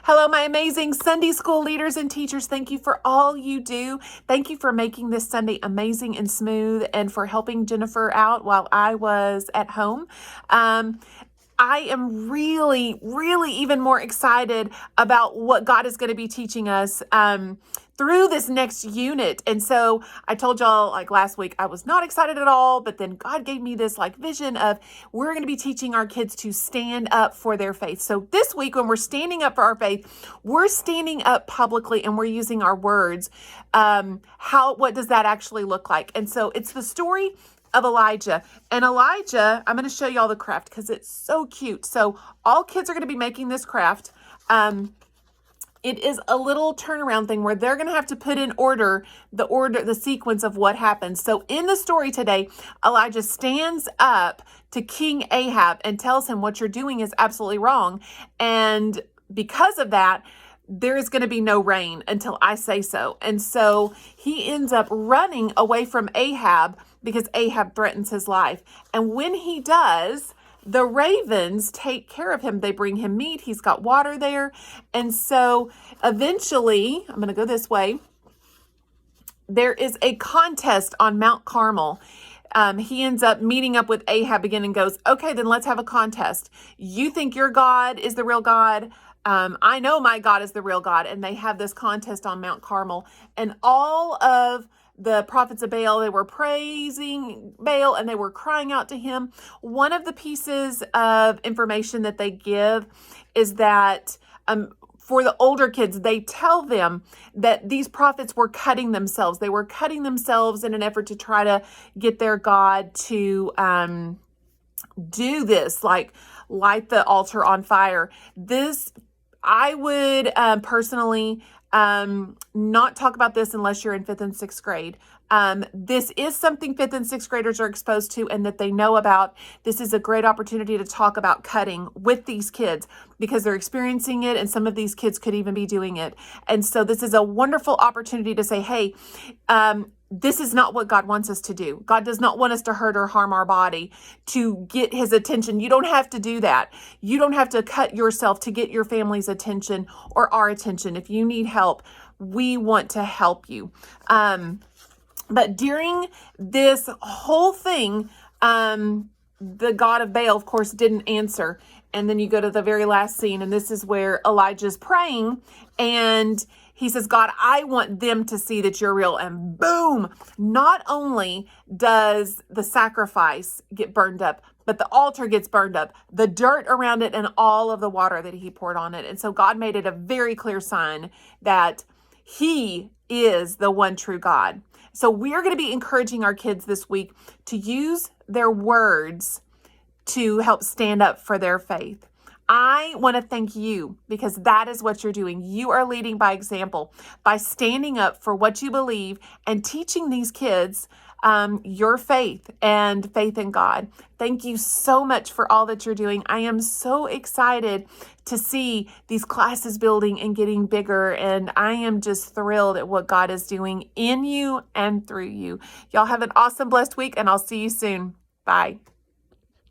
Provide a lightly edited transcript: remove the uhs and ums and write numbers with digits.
Hello, my amazing Sunday school leaders and teachers. Thank you for all you do. Thank you for making this Sunday amazing and smooth and for helping Jennifer out while I was at home. I am really even more excited about what God is going to be teaching us through this next unit. And so I told y'all like last week, I was not excited at all, but then God gave me this like vision of we're going to be teaching our kids to stand up for their faith. So this week, when we're standing up for our faith, we're standing up publicly and we're using our words. What does that actually look like? And so it's the story of Elijah. And Elijah, I'm going to show you all the craft because it's so cute. So all kids are going to be making this craft. It is a little turnaround thing where they're going to have to put in the sequence of what happens. So in the story today, Elijah stands up to King Ahab and tells him what you're doing is absolutely wrong. And because of that, there is going to be no rain until I say so. And so he ends up running away from Ahab because Ahab threatens his life. And when he does, the ravens take care of him. They bring him meat. He's got water there. And so eventually, I'm going to go this way. There is a contest on Mount Carmel. He ends up meeting up with Ahab again and goes, okay, then let's have a contest. You think your God is the real God? I know my God is the real God. And they have this contest on Mount Carmel. And all of the prophets of Baal, they were praising Baal and they were crying out to him. One of the pieces of information that they give is that for the older kids, they tell them that these prophets were cutting themselves. They were cutting themselves in an effort to try to get their God to do this, like light the altar on fire. I would personally not talk about this unless you're in 5th and 6th grade. This is something 5th and 6th graders are exposed to and that they know about. This is a great opportunity to talk about cutting with these kids because they're experiencing it and some of these kids could even be doing it. And so this is a wonderful opportunity to say, hey, this is not what God wants us to do. God does not want us to hurt or harm our body to get his attention. You don't have to do that. You don't have to cut yourself to get your family's attention or our attention. If you need help, we want to help you. But during this whole thing, the God of Baal, of course, didn't answer. And then you go to the very last scene, and this is where Elijah's praying, and he says, God, I want them to see that you're real. And boom, not only does the sacrifice get burned up, but the altar gets burned up, the dirt around it, and all of the water that he poured on it. And so God made it a very clear sign that he is the one true God. So we are going to be encouraging our kids this week to use their words to help stand up for their faith. I want to thank you because that is what you're doing. You are leading by example by standing up for what you believe and teaching these kids your faith and faith in God. Thank you so much for all that you're doing. I am so excited to see these classes building and getting bigger. And I am just thrilled at what God is doing in you and through you. Y'all have an awesome, blessed week, and I'll see you soon. Bye.